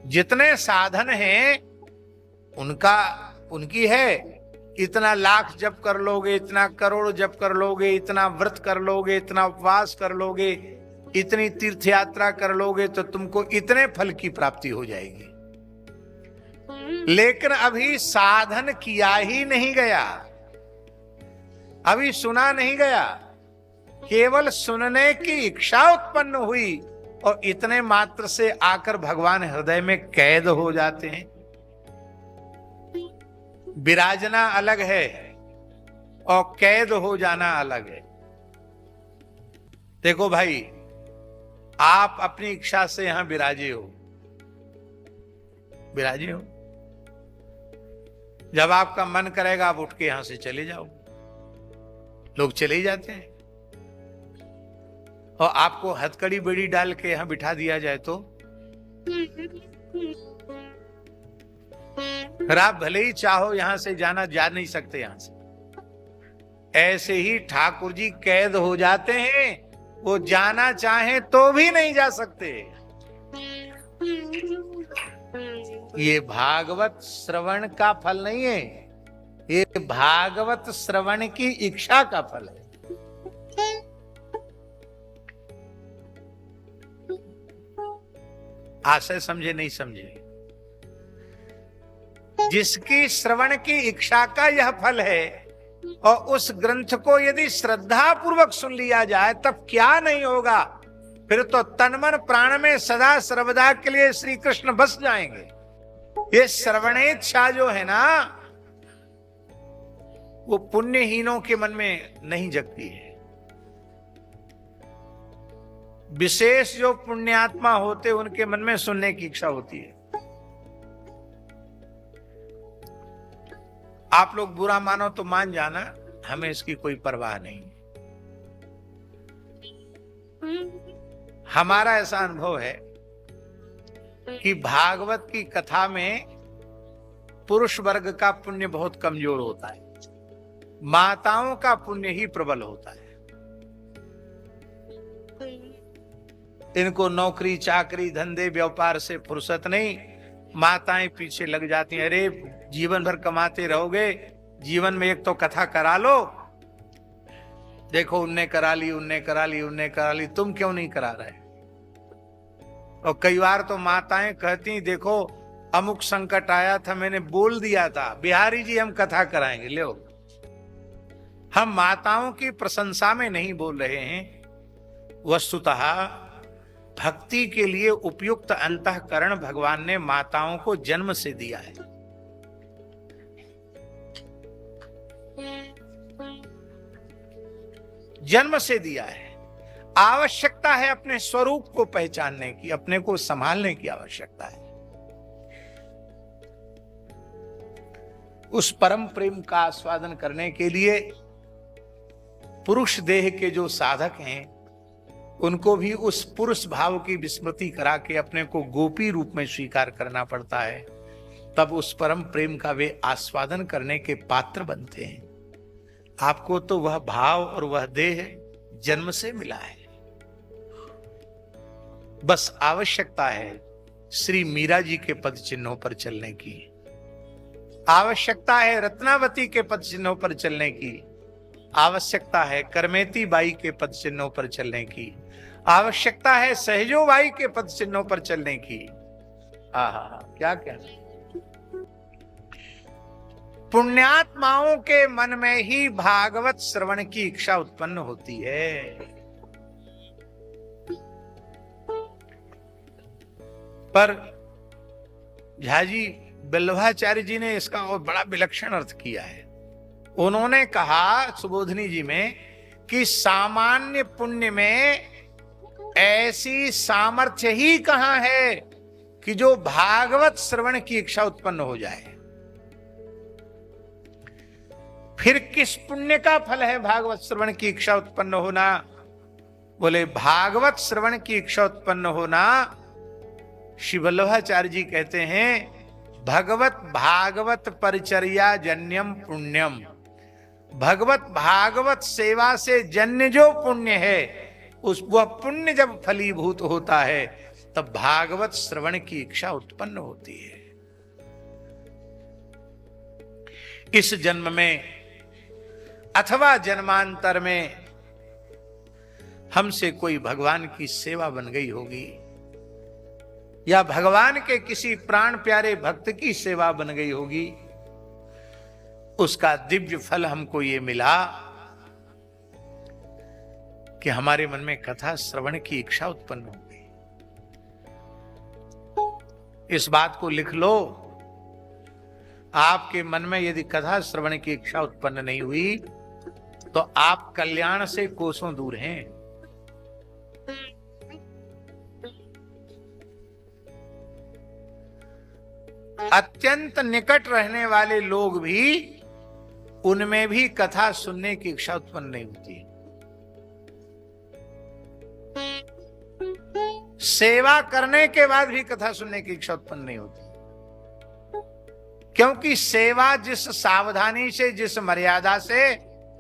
जितने साधन हैं उनकी है। इतना लाख जप कर लोगे, इतना करोड़ जप कर लोगे, इतना व्रत कर लोगे, इतना उपवास कर लोगे, इतनी तीर्थ यात्रा कर लोगे तो तुमको इतने फल की प्राप्ति हो जाएगी। लेकिन अभी साधन किया ही नहीं गया, अभी सुना नहीं गया, केवल सुनने की इच्छा उत्पन्न हुई और इतने मात्र से आकर भगवान हृदय में कैद हो जाते हैं। विराजना अलग है और कैद हो जाना अलग है। देखो भाई, आप अपनी इच्छा से यहां विराजे हो, विराजे हो, जब आपका मन करेगा आप उठ के यहां से चले जाओ। लोग चले ही जाते हैं। और आपको हथकड़ी बेड़ी डाल के यहां बिठा दिया जाए तो फिर आप भले ही चाहो यहां से जाना, जा नहीं सकते यहां से। ऐसे ही ठाकुर जी कैद हो जाते हैं, वो जाना चाहे तो भी नहीं जा सकते। ये भागवत श्रवण का फल नहीं है, ये भागवत श्रवण की इच्छा का फल है। आशय समझे नहीं समझे? जिसकी श्रवण की इच्छा का यह फल है और उस ग्रंथ को यदि श्रद्धा पूर्वक सुन लिया जाए तब क्या नहीं होगा। फिर तो तन मन प्राण में सदा सर्वदा के लिए श्री कृष्ण बस जाएंगे। ये श्रवणेच्छा जो है ना, वो पुण्यहीनों के मन में नहीं जगती है। विशेष जो पुण्यात्मा होते उनके मन में सुनने की इच्छा होती है। आप लोग बुरा मानो तो मान जाना, हमें इसकी कोई परवाह नहीं। हमारा ऐसा अनुभव है कि भागवत की कथा में पुरुष वर्ग का पुण्य बहुत कमजोर होता है, माताओं का पुण्य ही प्रबल होता है। इनको नौकरी चाकरी धंधे व्यापार से फुर्सत नहीं, माताएं पीछे लग जाती हैं। अरे जीवन भर कमाते रहोगे, जीवन में एक तो कथा करा लो। देखो उनने करा ली, उनने करा ली, उनने करा ली, तुम क्यों नहीं करा रहे? और कई बार तो माताएं कहती, देखो अमुक संकट आया था, मैंने बोल दिया था बिहारी जी हम कथा कराएंगे। लो, हम माताओं की प्रशंसा में नहीं बोल रहे हैं। वस्तुतः भक्ति के लिए उपयुक्त अंतःकरण भगवान ने माताओं को जन्म से दिया है। जन्म से दिया है। आवश्यकता है अपने स्वरूप को पहचानने की, अपने को संभालने की आवश्यकता है। उस परम प्रेम का आस्वादन करने के लिए पुरुष देह के जो साधक हैं उनको भी उस पुरुष भाव की विस्मृति करा के अपने को गोपी रूप में स्वीकार करना पड़ता है। तब उस परम प्रेम का वे आस्वादन करने के पात्र बनते हैं। आपको तो वह भाव और वह देह जन्म से मिला है। बस आवश्यकता है श्री मीरा जी के पद चिन्हों पर चलने की, आवश्यकता है रत्नावती के पद चिन्हों पर चलने की, आवश्यकता है करमेती बाई के पद चिन्हों पर चलने की, आवश्यकता है सहजो बाई के पद चिन्हों पर चलने की। आहा, क्या कहना। पुण्यात्माओं के मन में ही भागवत श्रवण की इच्छा उत्पन्न होती है। पर झाजी बल्लभाचार्य जी ने इसका और बड़ा विलक्षण अर्थ किया है। उन्होंने कहा सुबोधनी जी में कि सामान्य पुण्य में ऐसी सामर्थ्य ही कहां है कि जो भागवत श्रवण की इच्छा उत्पन्न हो जाए। फिर किस पुण्य का फल है भागवत श्रवण की इच्छा उत्पन्न होना? बोले भागवत श्रवण की इच्छा उत्पन्न होना, श्री वल्लभाचार्य जी कहते हैं भगवत भागवत परिचर्या जन्यम पुण्यम। भगवत भागवत सेवा से जन्य जो पुण्य है, उस वह पुण्य जब फलीभूत होता है तब भागवत श्रवण की इच्छा उत्पन्न होती है। इस जन्म में अथवा जन्मांतर में हमसे कोई भगवान की सेवा बन गई होगी, या भगवान के किसी प्राण प्यारे भक्त की सेवा बन गई होगी, उसका दिव्य फल हमको ये मिला कि हमारे मन में कथा श्रवण की इच्छा उत्पन्न हो गई। इस बात को लिख लो, आपके मन में यदि कथा श्रवण की इच्छा उत्पन्न नहीं हुई तो आप कल्याण से कोसों दूर हैं। अत्यंत निकट रहने वाले लोग भी, उनमें भी कथा सुनने की इच्छा उत्पन्न नहीं होती। सेवा करने के बाद भी कथा सुनने की इच्छा उत्पन्न नहीं होती, क्योंकि सेवा जिस सावधानी से, जिस मर्यादा से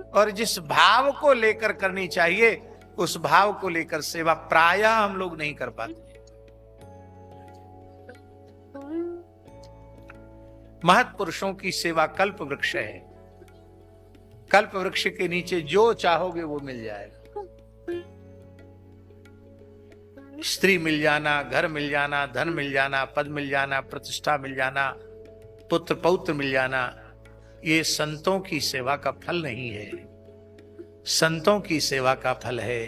और जिस भाव को लेकर करनी चाहिए, उस भाव को लेकर सेवा प्रायः हम लोग नहीं कर पाते। महत् पुरुषों की सेवा कल्प वृक्ष है। कल्प वृक्ष के नीचे जो चाहोगे वो मिल जाएगा। स्त्री मिल जाना, घर मिल जाना, धन मिल जाना, पद मिल जाना, प्रतिष्ठा मिल जाना, पुत्र पौत्र मिल जाना, ये संतों की सेवा का फल नहीं है। संतों की सेवा का फल है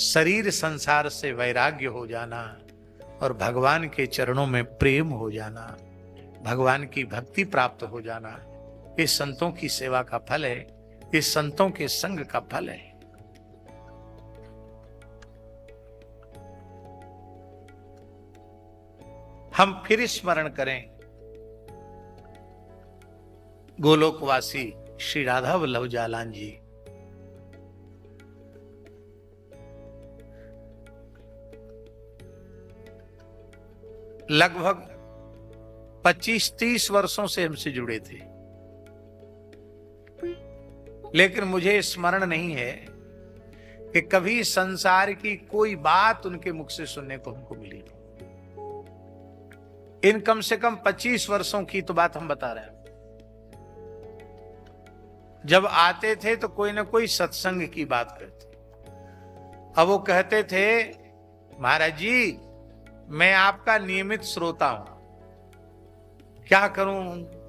शरीर संसार से वैराग्य हो जाना और भगवान के चरणों में प्रेम हो जाना, भगवान की भक्ति प्राप्त हो जाना। ये संतों की सेवा का फल है, ये संतों के संग का फल है। हम फिर स्मरण करें गोलोकवासी श्री राधा वल्लभ जालान जी। लगभग 25-30 वर्षों से हमसे जुड़े थे, लेकिन मुझे स्मरण नहीं है कि कभी संसार की कोई बात उनके मुख से सुनने को हमको मिली। इन कम से कम 25 वर्षों की तो बात हम बता रहे हैं। जब आते थे तो कोई ना कोई सत्संग की बात करते। अब वो कहते थे, महाराज जी मैं आपका नियमित श्रोता हूं, क्या करूं,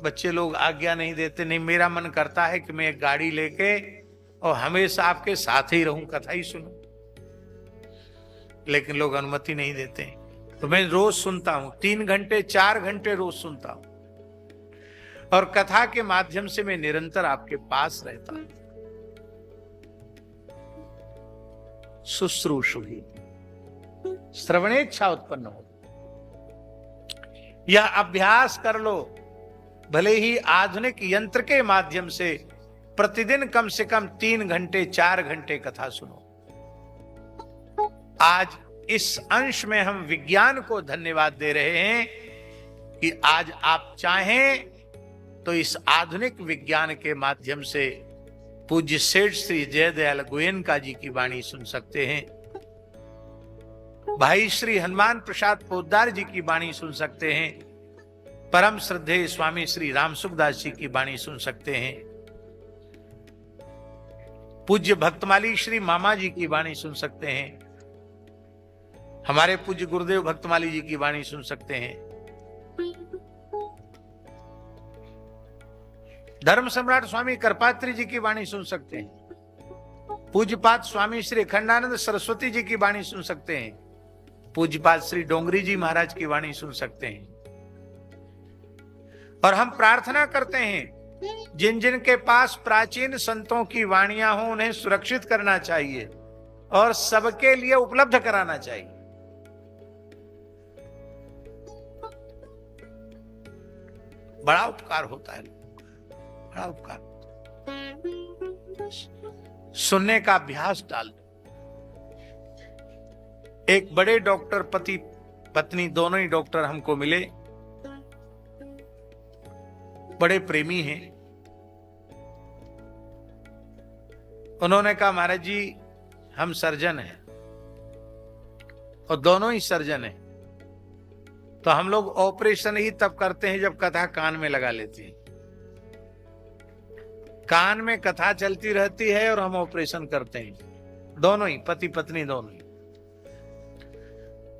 बच्चे लोग आज्ञा नहीं देते। नहीं, मेरा मन करता है कि मैं एक गाड़ी लेके और हमेशा आपके साथ ही रहूं, कथा ही सुनूं, लेकिन लोग अनुमति नहीं देते। तो मैं रोज सुनता हूं, 3 घंटे 4 घंटे रोज सुनता हूं, और कथा के माध्यम से मैं निरंतर आपके पास रहता हूं। शुश्रूषुहि, श्रवणेच्छा उत्पन्न हो, यह अभ्यास कर लो। भले ही आधुनिक यंत्र के माध्यम से प्रतिदिन कम से कम 3 घंटे 4 घंटे कथा सुनो। आज इस अंश में हम विज्ञान को धन्यवाद दे रहे हैं कि आज आप चाहें तो इस आधुनिक विज्ञान के माध्यम से पूज्य सेठ श्री जयदयाल गोयनका जी की वाणी सुन सकते हैं, भाई श्री हनुमान प्रसाद पोद्दार जी की वाणी सुन सकते हैं, परम श्रद्धेय स्वामी श्री राम सुखदास जी की वाणी सुन सकते हैं, पूज्य भक्तमाली श्री मामा जी की वाणी सुन सकते हैं, हमारे पूज्य गुरुदेव भक्तमाली जी की वाणी सुन सकते हैं, धर्म सम्राट स्वामी करपात्री जी की वाणी सुन सकते हैं, पूज्यपाद स्वामी श्री अखंडानंद सरस्वती जी की वाणी सुन सकते हैं, पूज्यपाद श्री डोंगरी जी महाराज की वाणी सुन सकते हैं। और हम प्रार्थना करते हैं जिन जिन के पास प्राचीन संतों की वाणियां हो उन्हें सुरक्षित करना चाहिए और सबके लिए उपलब्ध कराना चाहिए। बड़ा उपकार होता है, बड़ा उपकार। सुनने का अभ्यास डाल दो। एक बड़े डॉक्टर, पति पत्नी दोनों ही डॉक्टर हमको मिले, बड़े प्रेमी हैं। उन्होंने कहा, महाराज जी हम सर्जन हैं, और दोनों ही सर्जन हैं, तो हम लोग ऑपरेशन ही तब करते हैं जब कथा कान में लगा लेते हैं। कान में कथा चलती रहती है और हम ऑपरेशन करते हैं, दोनों ही, पति पत्नी दोनों ही।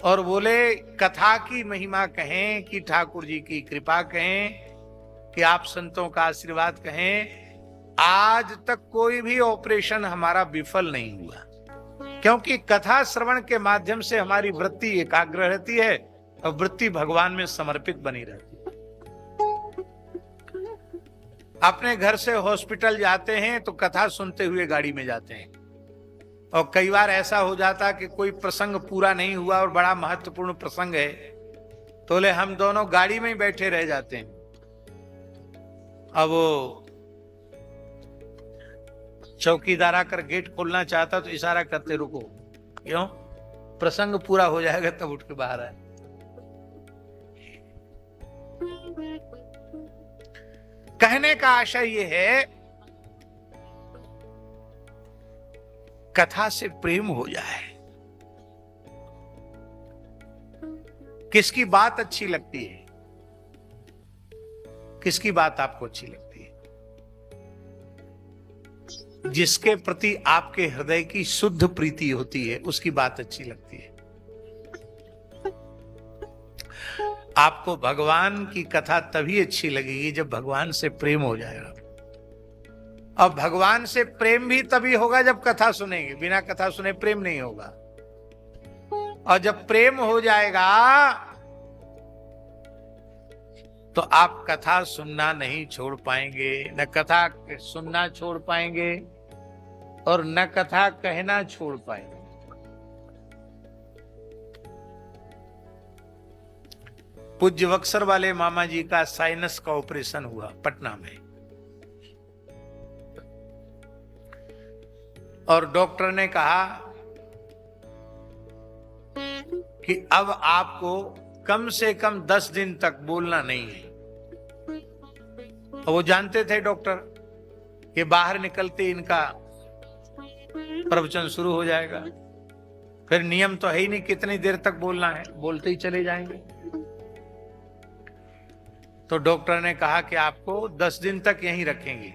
और बोले कथा की महिमा कहें कि ठाकुर जी की कृपा कहें कि आप संतों का आशीर्वाद कहें, आज तक कोई भी ऑपरेशन हमारा विफल नहीं हुआ, क्योंकि कथा श्रवण के माध्यम से हमारी वृत्ति एकाग्र रहती है और वृत्ति भगवान में समर्पित बनी रहती है। अपने घर से हॉस्पिटल जाते हैं तो कथा सुनते हुए गाड़ी में जाते हैं, और कई बार ऐसा हो जाता कि कोई प्रसंग पूरा नहीं हुआ और बड़ा महत्वपूर्ण प्रसंग है, तो ले हम दोनों गाड़ी में ही बैठे रह जाते हैं। अब वो चौकीदार आकर गेट खोलना चाहता तो इशारा करते रुको, क्यों, प्रसंग पूरा हो जाएगा तब उठ के बाहर आए। कहने का आशय यह है, कथा से प्रेम हो जाए। किसकी बात अच्छी लगती है, किसकी बात आपको अच्छी लगती है? जिसके प्रति आपके हृदय की शुद्ध प्रीति होती है उसकी बात अच्छी लगती है। आपको भगवान की कथा तभी अच्छी लगेगी जब भगवान से प्रेम हो जाएगा, और भगवान से प्रेम भी तभी होगा जब कथा सुनेंगे, बिना कथा सुने प्रेम नहीं होगा। और जब प्रेम हो जाएगा तो आप कथा सुनना नहीं छोड़ पाएंगे, न कथा सुनना छोड़ पाएंगे और न कथा कहना छोड़ पाएंगे। पूज्य बक्सर वाले मामा जी का साइनस का ऑपरेशन हुआ पटना में, और डॉक्टर ने कहा कि अब आपको कम से कम 10 दिन तक बोलना नहीं है। और वो जानते थे डॉक्टर कि बाहर निकलते इनका प्रवचन शुरू हो जाएगा, फिर नियम तो है ही नहीं कितनी देर तक बोलना है, बोलते ही चले जाएंगे। तो डॉक्टर ने कहा कि आपको 10 दिन तक यहीं रखेंगे।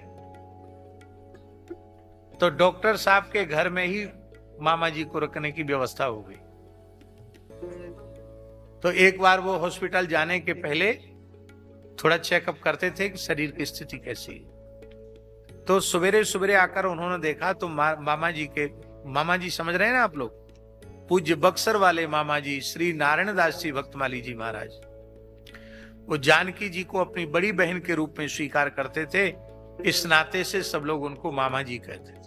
तो डॉक्टर साहब के घर में ही मामा जी को रखने की व्यवस्था हो गई। तो एक बार वो हॉस्पिटल जाने के पहले थोड़ा चेकअप करते थे कि शरीर की स्थिति कैसी है। तो सवेरे सवेरे आकर उन्होंने देखा तो मामा जी समझ रहे हैं ना आप लोग, पूज्य बक्सर वाले मामा जी श्री नारायण दास जी भक्तमाली जी महाराज, वो जानकी जी को अपनी बड़ी बहन के रूप में स्वीकार करते थे। इस नाते से सब लोग उनको मामा जी कहते थे।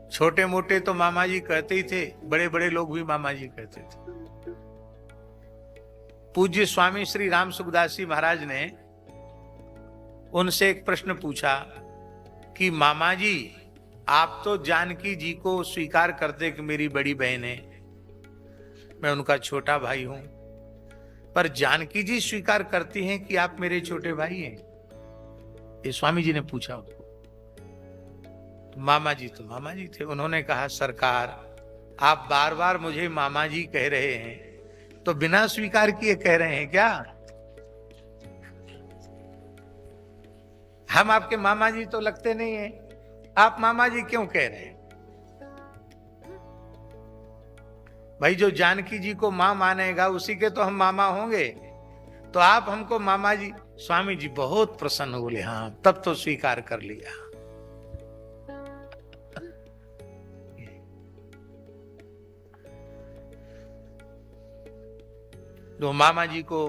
छोटे मोटे तो मामा जी कहते ही थे, बड़े बड़े लोग भी मामा जी कहते थे। पूज्य स्वामी श्री राम सुखदास जी महाराज ने उनसे एक प्रश्न पूछा कि मामा जी आप तो जानकी जी को स्वीकार करते कि मेरी बड़ी बहन है, मैं उनका छोटा भाई हूं, पर जानकी जी स्वीकार करती हैं कि आप मेरे छोटे भाई हैं? ये स्वामी जी ने पूछा उनको। मामा जी तो मामा जी थे, उन्होंने कहा सरकार आप बार बार मुझे मामा जी कह रहे हैं तो बिना स्वीकार किए कह रहे हैं क्या? हम आपके मामा जी तो लगते नहीं हैं, आप मामा जी क्यों कह रहे हैं? भाई जो जानकी जी को मां मानेगा उसी के तो हम मामा होंगे, तो आप हमको मामा जी। स्वामी जी बहुत प्रसन्न बोले, हाँ तब तो स्वीकार कर लिया। तो मामा जी को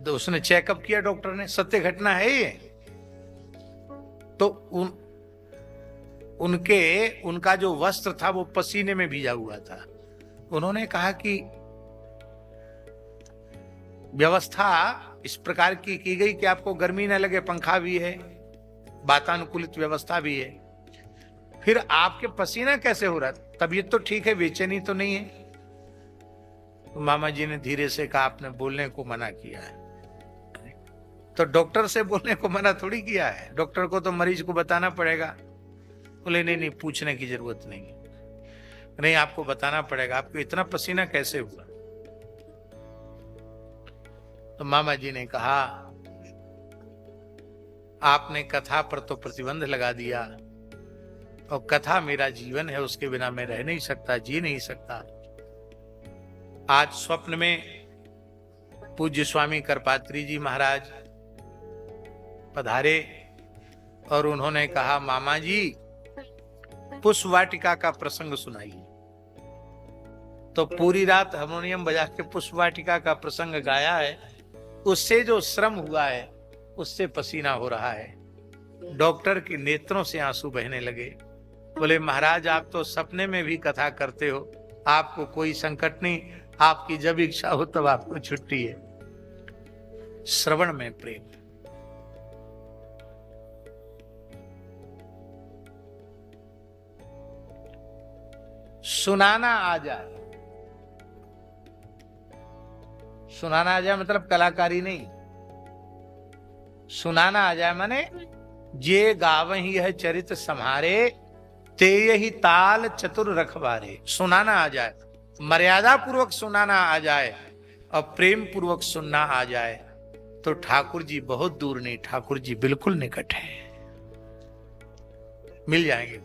तो उसने चेकअप किया डॉक्टर ने, सत्य घटना है ये। तो उनका जो वस्त्र था वो पसीने में भीजा हुआ था। उन्होंने कहा कि व्यवस्था इस प्रकार की गई कि आपको गर्मी न लगे, पंखा भी है, वातानुकूलित व्यवस्था भी है, फिर आपके पसीना कैसे हो रहा? तबीयत तो ठीक है, बेचैनी तो नहीं है। तो मामा जी ने धीरे से कहा आपने बोलने को मना किया है। तो डॉक्टर से बोलने को मना थोड़ी किया है, डॉक्टर को तो मरीज को बताना पड़ेगा। बोले नहीं पूछने की जरूरत नहीं। नहीं, आपको बताना पड़ेगा, आपको इतना पसीना कैसे हुआ? तो मामा जी ने कहा, आपने कथा पर तो प्रतिबंध लगा दिया, और कथा मेरा जीवन है, उसके बिना मैं रह नहीं सकता, जी नहीं सकता। आज स्वप्न में पूज्य स्वामी करपात्री जी महाराज पधारे और उन्होंने कहा, मामा जी पुष्प वाटिका का प्रसंग सुनाइए। तो पूरी रात हारमोनियम बजा के पुष्प वाटिका का प्रसंग गाया है। उससे जो श्रम हुआ है उससे पसीना हो रहा है। डॉक्टर के नेत्रों से आंसू बहने लगे। बोले, महाराज आप तो सपने में भी कथा करते हो, आपको कोई संकट नहीं, आपकी जब इच्छा हो तब आपको छुट्टी है। श्रवण में प्रेम। सुनाना आ जाए, सुनाना आ जाए मतलब कलाकारी नहीं, सुनाना आ जाए माने जे गावहि है चरित सम्हारे, ते यही ताल चतुर रखवारे। सुनाना आ जाए, मर्यादा पूर्वक सुनाना आ जाए और प्रेम पूर्वक सुनना आ जाए, तो ठाकुर जी बहुत दूर नहीं, ठाकुर जी बिल्कुल निकट है, मिल जाएंगे।